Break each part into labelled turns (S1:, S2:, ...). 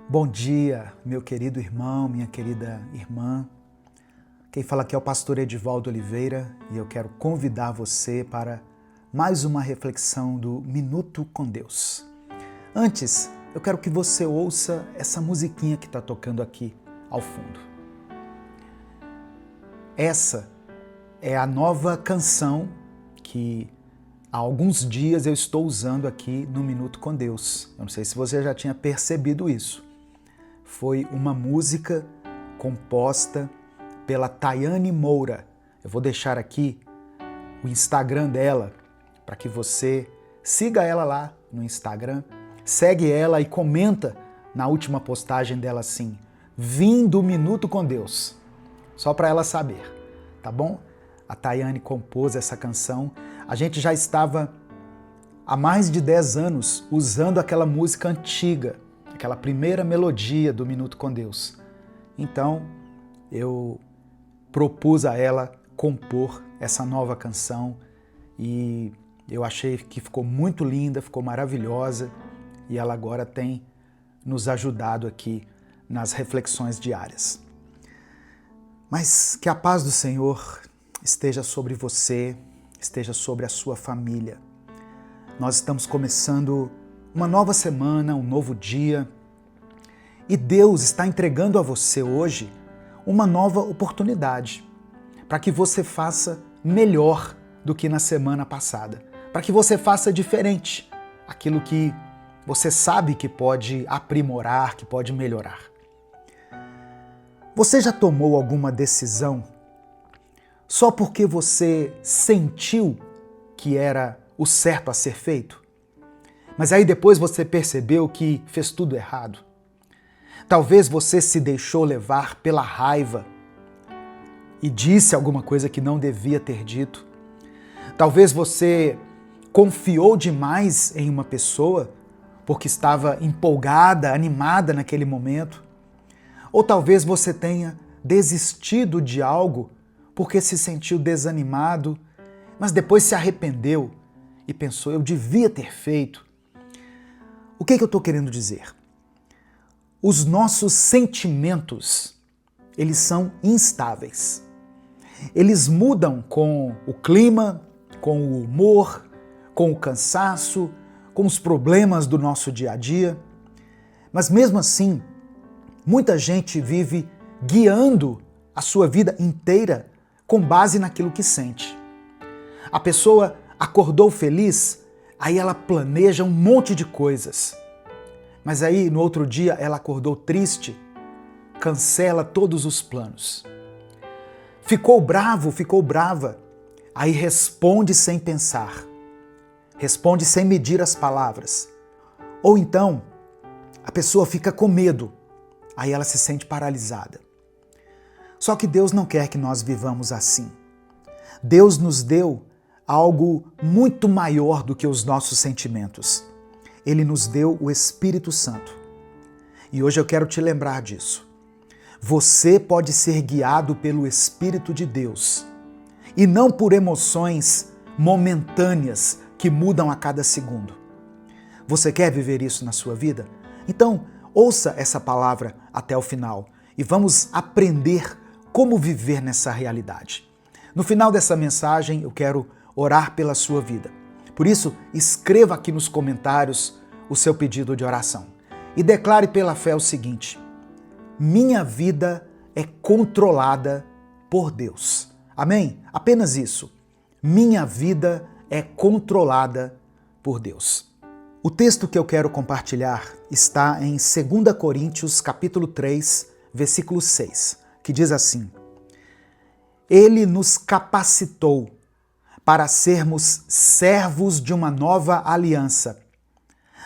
S1: Bom dia, meu querido irmão, minha querida irmã. Quem fala aqui é o pastor Edivaldo Oliveira e eu quero convidar você para mais uma reflexão do Minuto com Deus. Antes, eu quero que você ouça essa musiquinha que está tocando aqui ao fundo. Essa é a nova canção que há alguns dias eu estou usando aqui no Minuto com Deus. Eu não sei se você já tinha percebido isso. Foi uma música composta pela Tayane Moura. Eu vou deixar aqui o Instagram dela para que você siga ela lá no Instagram, segue ela e comenta na última postagem dela assim: "Vim do Minuto com Deus", só para ela saber, tá bom? A Tayane compôs essa canção. A gente já estava há mais de 10 anos usando aquela música antiga, aquela primeira melodia do Minuto com Deus. Então, eu propus a ela compor essa nova canção e eu achei que ficou muito linda, ficou maravilhosa e ela agora tem nos ajudado aqui nas reflexões diárias. Mas que a paz do Senhor esteja sobre você, esteja sobre a sua família. Nós estamos começando uma nova semana, um novo dia, e Deus está entregando a você hoje uma nova oportunidade para que você faça melhor do que na semana passada, para que você faça diferente, aquilo que você sabe que pode aprimorar, que pode melhorar. Você já tomou alguma decisão só porque você sentiu que era o certo a ser feito? Mas aí depois você percebeu que fez tudo errado? Talvez você se deixou levar pela raiva e disse alguma coisa que não devia ter dito. Talvez você confiou demais em uma pessoa porque estava empolgada, animada naquele momento. Ou talvez você tenha desistido de algo porque se sentiu desanimado, mas depois se arrependeu e pensou: eu devia ter feito. O que eu estou querendo dizer? Os nossos sentimentos, eles são instáveis. Eles mudam com o clima, com o humor, com o cansaço, com os problemas do nosso dia a dia. Mas mesmo assim, muita gente vive guiando a sua vida inteira com base naquilo que sente. A pessoa acordou feliz, aí ela planeja um monte de coisas. Mas aí, no outro dia, ela acordou triste, cancela todos os planos. Ficou bravo, ficou brava, aí responde sem pensar. Responde sem medir as palavras. Ou então, a pessoa fica com medo, aí ela se sente paralisada. Só que Deus não quer que nós vivamos assim. Deus nos deu algo muito maior do que os nossos sentimentos. Ele nos deu o Espírito Santo. E hoje eu quero te lembrar disso. Você pode ser guiado pelo Espírito de Deus e não por emoções momentâneas que mudam a cada segundo. Você quer viver isso na sua vida? Então, ouça essa palavra até o final e vamos aprender como viver nessa realidade. No final dessa mensagem, eu quero orar pela sua vida. Por isso, escreva aqui nos comentários o seu pedido de oração e declare pela fé o seguinte: minha vida é controlada por Deus. Amém? Apenas isso. Minha vida é controlada por Deus. O texto que eu quero compartilhar está em 2 Coríntios, capítulo 3, versículo 6, que diz assim: Ele nos capacitou para sermos servos de uma nova aliança,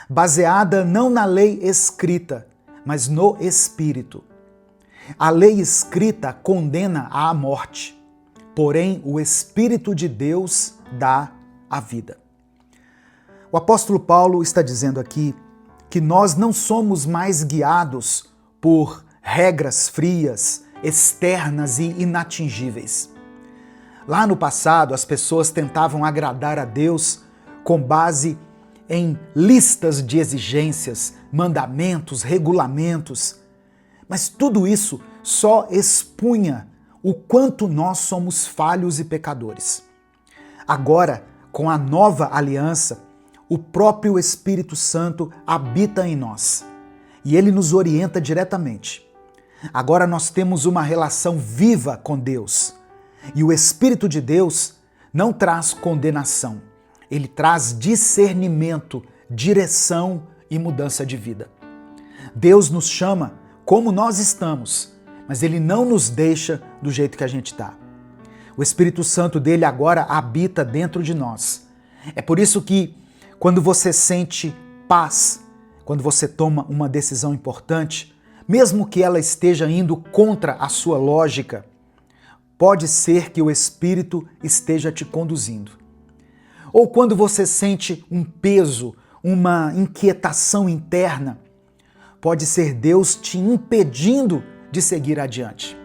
S1: baseada não na lei escrita, mas no Espírito. A lei escrita condena à morte, porém o Espírito de Deus dá a vida. O apóstolo Paulo está dizendo aqui que nós não somos mais guiados por regras frias, externas e inatingíveis. Lá no passado, as pessoas tentavam agradar a Deus com base em listas de exigências, mandamentos, regulamentos, mas tudo isso só expunha o quanto nós somos falhos e pecadores. Agora, com a nova aliança, o próprio Espírito Santo habita em nós e ele nos orienta diretamente. Agora nós temos uma relação viva com Deus e o Espírito de Deus não traz condenação, ele traz discernimento, direção e mudança de vida. Deus nos chama como nós estamos, mas ele não nos deixa do jeito que a gente está. O Espírito Santo dele agora habita dentro de nós. É por isso que quando você sente paz, quando você toma uma decisão importante, mesmo que ela esteja indo contra a sua lógica, pode ser que o Espírito esteja te conduzindo. Ou quando você sente um peso, uma inquietação interna, pode ser Deus te impedindo de seguir adiante.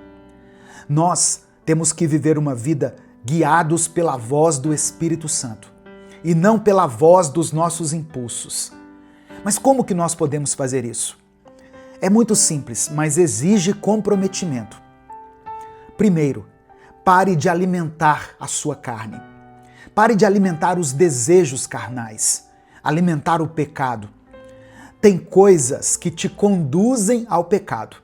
S1: Nós temos que viver uma vida guiados pela voz do Espírito Santo e não pela voz dos nossos impulsos. Mas como que nós podemos fazer isso? É muito simples, mas exige comprometimento. Primeiro, pare de alimentar a sua carne. Pare de alimentar os desejos carnais, alimentar o pecado. Tem coisas que te conduzem ao pecado.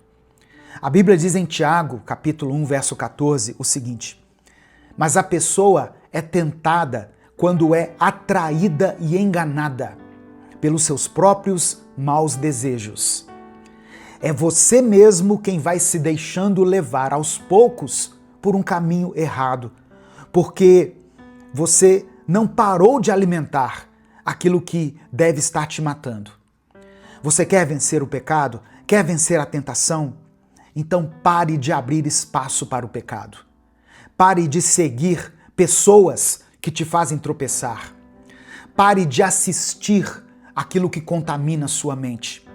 S1: A Bíblia diz em Tiago, capítulo 1, verso 14, o seguinte: mas a pessoa é tentada quando é atraída e enganada pelos seus próprios maus desejos. É você mesmo quem vai se deixando levar aos poucos por um caminho errado, porque você não parou de alimentar aquilo que deve estar te matando. Você quer vencer o pecado? Quer vencer a tentação? Então pare de abrir espaço para o pecado. Pare de seguir pessoas que te fazem tropeçar. Pare de assistir aquilo que contamina sua mente.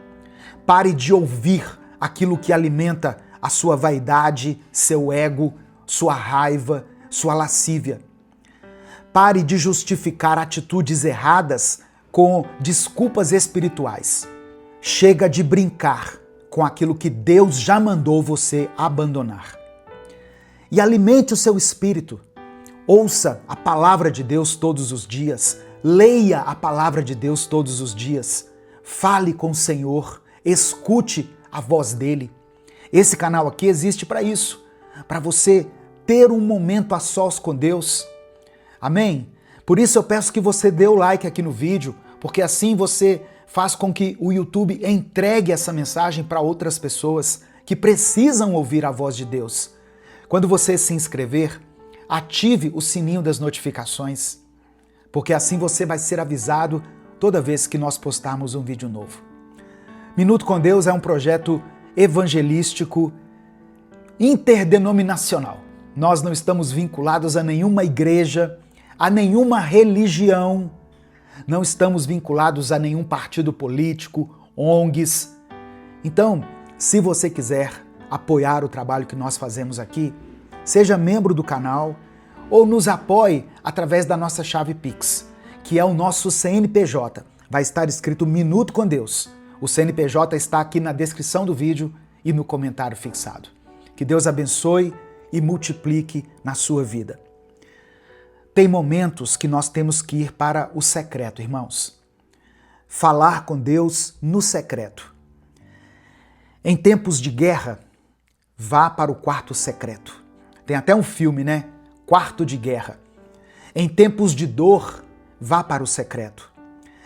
S1: Pare de ouvir aquilo que alimenta a sua vaidade, seu ego, sua raiva, sua lascívia. Pare de justificar atitudes erradas com desculpas espirituais. Chega de brincar com aquilo que Deus já mandou você abandonar. E alimente o seu espírito. Ouça a palavra de Deus todos os dias. Leia a palavra de Deus todos os dias. Fale com o Senhor. Escute a voz dele. Esse canal aqui existe para isso, para você ter um momento a sós com Deus. Amém? Por isso eu peço que você dê o like aqui no vídeo, porque assim você faz com que o YouTube entregue essa mensagem para outras pessoas que precisam ouvir a voz de Deus. Quando você se inscrever, ative o sininho das notificações, porque assim você vai ser avisado toda vez que nós postarmos um vídeo novo. Minuto com Deus é um projeto evangelístico interdenominacional. Nós não estamos vinculados a nenhuma igreja, a nenhuma religião, não estamos vinculados a nenhum partido político, ONGs. Então, se você quiser apoiar o trabalho que nós fazemos aqui, seja membro do canal ou nos apoie através da nossa chave Pix, que é o nosso CNPJ. Vai estar escrito Minuto com Deus. O CNPJ está aqui na descrição do vídeo e no comentário fixado. Que Deus abençoe e multiplique na sua vida. Tem momentos que nós temos que ir para o secreto, irmãos. Falar com Deus no secreto. Em tempos de guerra, vá para o quarto secreto. Tem até um filme, né? Quarto de Guerra. Em tempos de dor, vá para o secreto.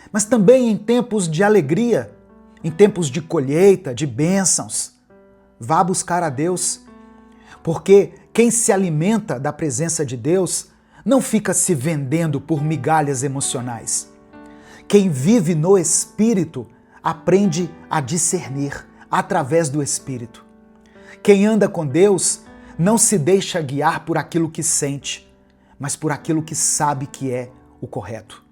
S1: Mas também em tempos de alegria, em tempos de colheita, de bênçãos, vá buscar a Deus. Porque quem se alimenta da presença de Deus não fica se vendendo por migalhas emocionais. Quem vive no Espírito aprende a discernir através do Espírito. Quem anda com Deus não se deixa guiar por aquilo que sente, mas por aquilo que sabe que é o correto.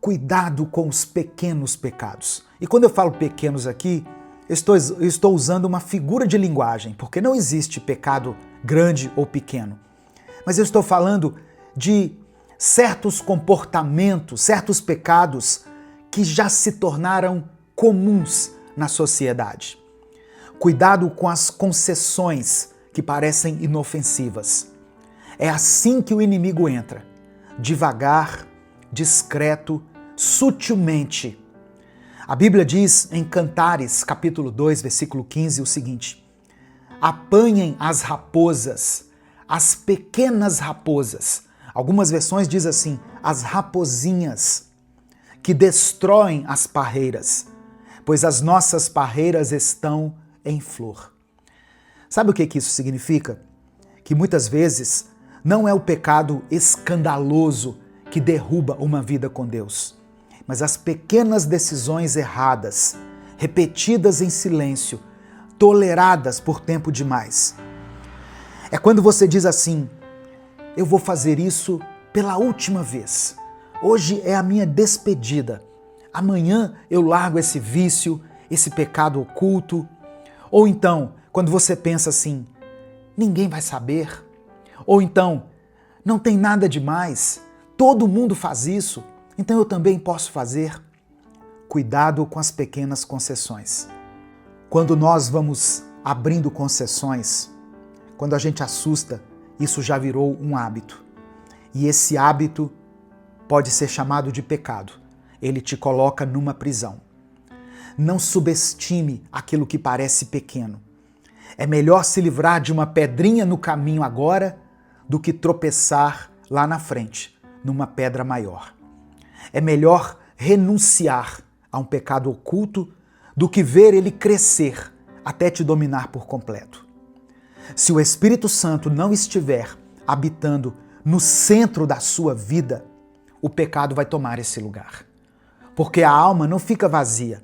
S1: Cuidado com os pequenos pecados. E quando eu falo pequenos aqui, estou usando uma figura de linguagem, porque não existe pecado grande ou pequeno. Mas eu estou falando de certos comportamentos, certos pecados que já se tornaram comuns na sociedade. Cuidado com as concessões que parecem inofensivas. É assim que o inimigo entra, devagar, discreto, sutilmente. A Bíblia diz em Cantares, capítulo 2, versículo 15, o seguinte: apanhem as raposas, as pequenas raposas. Algumas versões dizem assim, as rapozinhas, que destroem as parreiras, pois as nossas parreiras estão em flor. Sabe o que isso significa? Que muitas vezes não é o pecado escandaloso que derruba uma vida com Deus, mas as pequenas decisões erradas, repetidas em silêncio, toleradas por tempo demais. É quando você diz assim: eu vou fazer isso pela última vez. Hoje é a minha despedida. Amanhã eu largo esse vício, esse pecado oculto. Ou então, quando você pensa assim, ninguém vai saber. Ou então, não tem nada demais, todo mundo faz isso, então eu também posso fazer. Cuidado com as pequenas concessões. Quando nós vamos abrindo concessões, quando a gente assusta, isso já virou um hábito. E esse hábito pode ser chamado de pecado. Ele te coloca numa prisão. Não subestime aquilo que parece pequeno. É melhor se livrar de uma pedrinha no caminho agora do que tropeçar lá na frente, numa pedra maior. É melhor renunciar a um pecado oculto do que ver ele crescer até te dominar por completo. Se o Espírito Santo não estiver habitando no centro da sua vida, o pecado vai tomar esse lugar. Porque a alma não fica vazia.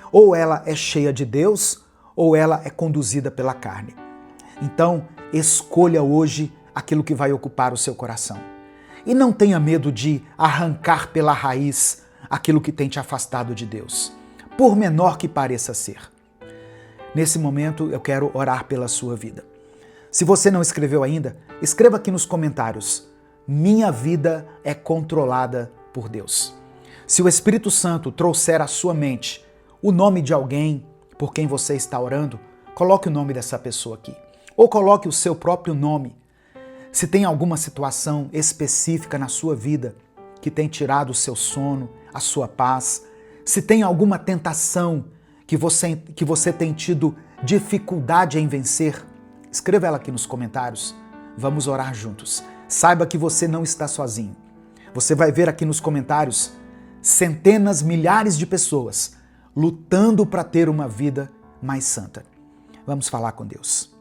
S1: Ou ela é cheia de Deus, ou ela é conduzida pela carne. Então, escolha hoje aquilo que vai ocupar o seu coração. E não tenha medo de arrancar pela raiz aquilo que tem te afastado de Deus, por menor que pareça ser. Nesse momento, eu quero orar pela sua vida. Se você não escreveu ainda, escreva aqui nos comentários: minha vida é controlada por Deus. Se o Espírito Santo trouxer à sua mente o nome de alguém por quem você está orando, coloque o nome dessa pessoa aqui. Ou coloque o seu próprio nome. Se tem alguma situação específica na sua vida que tem tirado o seu sono, a sua paz, se tem alguma tentação que você tem tido dificuldade em vencer, escreva ela aqui nos comentários. Vamos orar juntos. Saiba que você não está sozinho. Você vai ver aqui nos comentários centenas, milhares de pessoas lutando para ter uma vida mais santa. Vamos falar com Deus.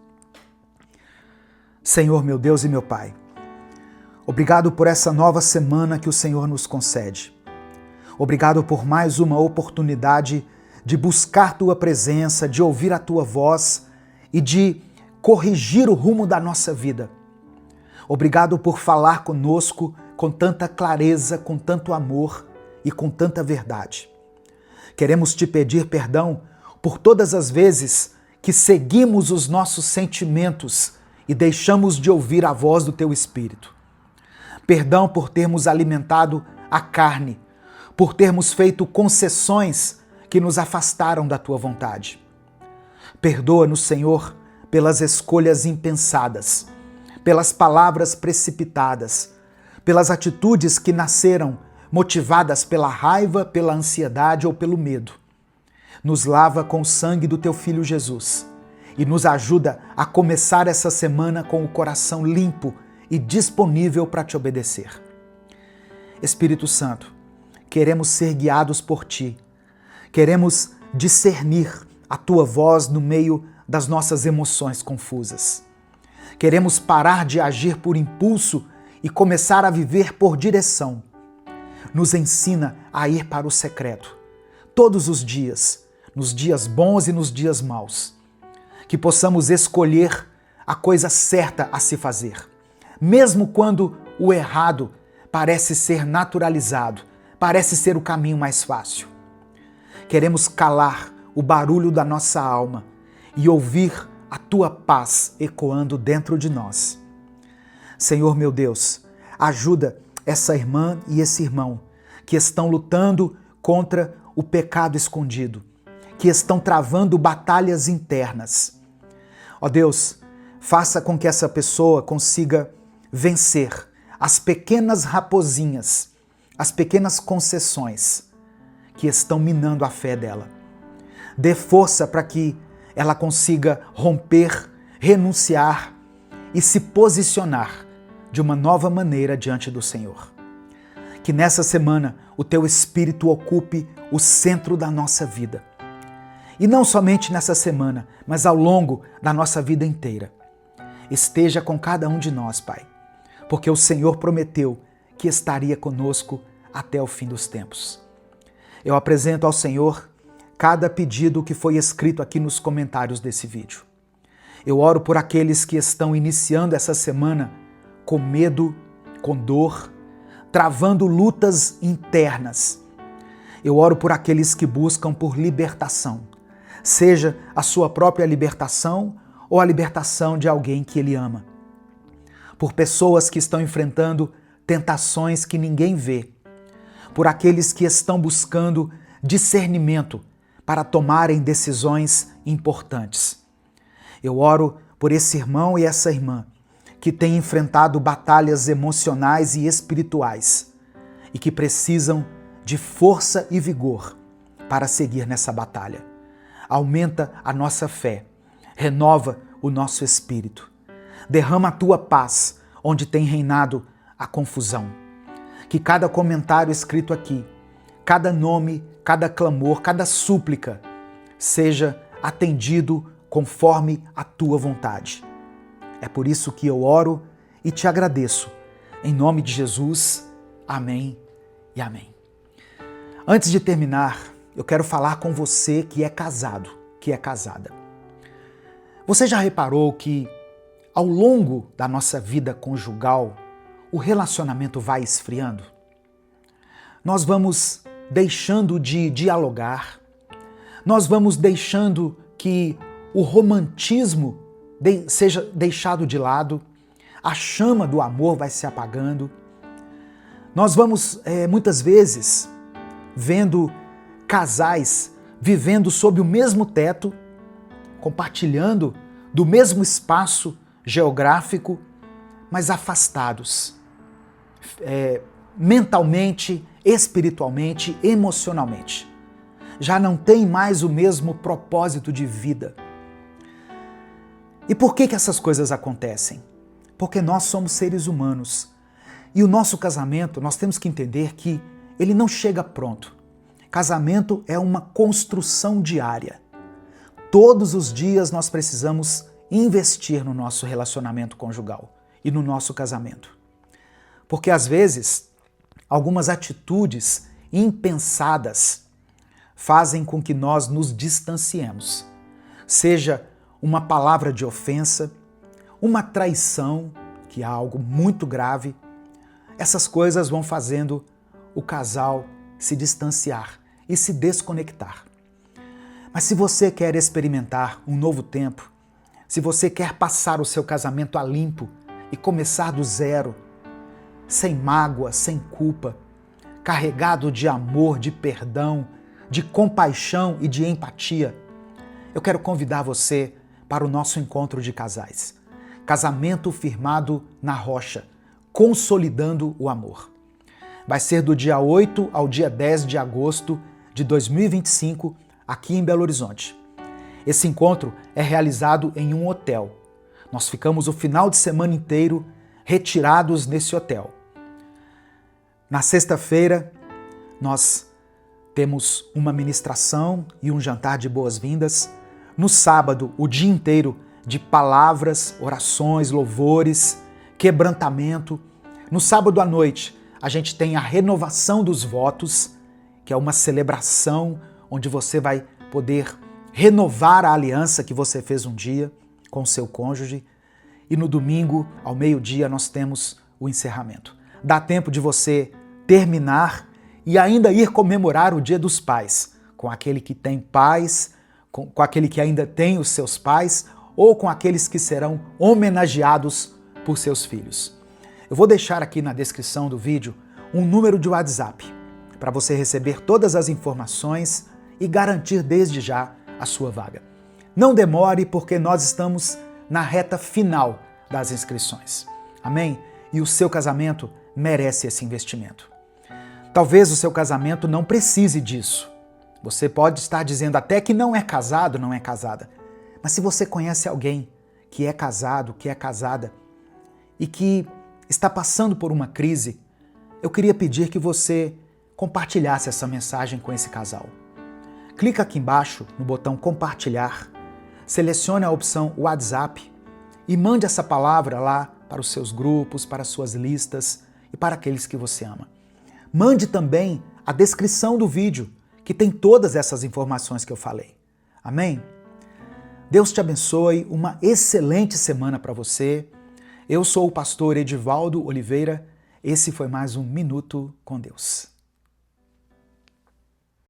S1: Senhor, meu Deus e meu Pai, obrigado por essa nova semana que o Senhor nos concede. Obrigado por mais uma oportunidade de buscar Tua presença, de ouvir a Tua voz e de corrigir o rumo da nossa vida. Obrigado por falar conosco com tanta clareza, com tanto amor e com tanta verdade. Queremos te pedir perdão por todas as vezes que seguimos os nossos sentimentos e deixamos de ouvir a voz do Teu Espírito. Perdão por termos alimentado a carne, por termos feito concessões que nos afastaram da Tua vontade. Perdoa-nos, Senhor, pelas escolhas impensadas, pelas palavras precipitadas, pelas atitudes que nasceram motivadas pela raiva, pela ansiedade ou pelo medo. Nos lava com o sangue do Teu Filho Jesus e nos ajuda a começar essa semana com o coração limpo e disponível para Te obedecer. Espírito Santo, queremos ser guiados por Ti, queremos discernir a Tua voz no meio das nossas emoções confusas. Queremos parar de agir por impulso e começar a viver por direção. Nos ensina a ir para o secreto, todos os dias, nos dias bons e nos dias maus. Que possamos escolher a coisa certa a se fazer, mesmo quando o errado parece ser naturalizado, parece ser o caminho mais fácil. Queremos calar o barulho da nossa alma e ouvir a Tua paz ecoando dentro de nós. Senhor meu Deus, ajuda essa irmã e esse irmão que estão lutando contra o pecado escondido, que estão travando batalhas internas. Ó Deus, faça com que essa pessoa consiga vencer as pequenas raposinhas, as pequenas concessões que estão minando a fé dela. Dê força para que ela consiga romper, renunciar e se posicionar de uma nova maneira diante do Senhor. Que nessa semana o teu Espírito ocupe o centro da nossa vida. E não somente nessa semana, mas ao longo da nossa vida inteira. Esteja com cada um de nós, Pai, porque o Senhor prometeu que estaria conosco até o fim dos tempos. Eu apresento ao Senhor cada pedido que foi escrito aqui nos comentários desse vídeo. Eu oro por aqueles que estão iniciando essa semana com medo, com dor, travando lutas internas. Eu oro por aqueles que buscam por libertação, seja a sua própria libertação ou a libertação de alguém que ele ama. Por pessoas que estão enfrentando tentações que ninguém vê. Por aqueles que estão buscando discernimento para tomarem decisões importantes. Eu oro por esse irmão e essa irmã que têm enfrentado batalhas emocionais e espirituais e que precisam de força e vigor para seguir nessa batalha. Aumenta a nossa fé, renova o nosso espírito. Derrama a tua paz onde tem reinado a confusão. Que cada comentário escrito aqui, cada nome, cada clamor, cada súplica seja atendido conforme a tua vontade. É por isso que eu oro e te agradeço. Em nome de Jesus, amém e amém. Antes de terminar, eu quero falar com você que é casado, que é casada. Você já reparou que ao longo da nossa vida conjugal, o relacionamento vai esfriando? Nós vamos deixando de dialogar, nós vamos deixando que o romantismo seja deixado de lado, a chama do amor vai se apagando. Nós vamos, muitas vezes, vendo casais vivendo sob o mesmo teto, compartilhando do mesmo espaço geográfico, mas afastados, mentalmente, espiritualmente, emocionalmente. Já não tem mais o mesmo propósito de vida. E por que essas coisas acontecem? Porque nós somos seres humanos. E o nosso casamento, nós temos que entender que ele não chega pronto. Casamento é uma construção diária. Todos os dias nós precisamos investir no nosso relacionamento conjugal e no nosso casamento. Porque às vezes, algumas atitudes impensadas fazem com que nós nos distanciemos. Seja uma palavra de ofensa, uma traição, que é algo muito grave. Essas coisas vão fazendo o casal se distanciar e se desconectar. Mas se você quer experimentar um novo tempo, se você quer passar o seu casamento a limpo e começar do zero, sem mágoa, sem culpa, carregado de amor, de perdão, de compaixão e de empatia, eu quero convidar você para o nosso encontro de casais. Casamento firmado na rocha, consolidando o amor. Vai ser do dia 8 ao dia 10 de agosto de 2025, aqui em Belo Horizonte. Esse encontro é realizado em um hotel. Nós ficamos o final de semana inteiro retirados nesse hotel. Na sexta-feira, nós temos uma ministração e um jantar de boas-vindas. No sábado, o dia inteiro de palavras, orações, louvores, quebrantamento. No sábado à noite, a gente tem a renovação dos votos, que é uma celebração onde você vai poder renovar a aliança que você fez um dia com o seu cônjuge. E no domingo, ao meio-dia, nós temos o encerramento. Dá tempo de você terminar e ainda ir comemorar o Dia dos Pais, com aquele que tem pais, com aquele que ainda tem os seus pais, ou com aqueles que serão homenageados por seus filhos. Eu vou deixar aqui na descrição do vídeo um número de WhatsApp para você receber todas as informações e garantir desde já a sua vaga. Não demore, porque nós estamos na reta final das inscrições. Amém? E o seu casamento merece esse investimento. Talvez o seu casamento não precise disso. Você pode estar dizendo até que não é casado, não é casada. Mas se você conhece alguém que é casado, que é casada e que está passando por uma crise, eu queria pedir que você compartilhasse essa mensagem com esse casal. Clica aqui embaixo no botão compartilhar, selecione a opção WhatsApp e mande essa palavra lá para os seus grupos, para as suas listas e para aqueles que você ama. Mande também a descrição do vídeo, que tem todas essas informações que eu falei. Amém? Deus te abençoe, uma excelente semana para você. Eu sou o pastor Edivaldo Oliveira, esse foi mais um Minuto com Deus.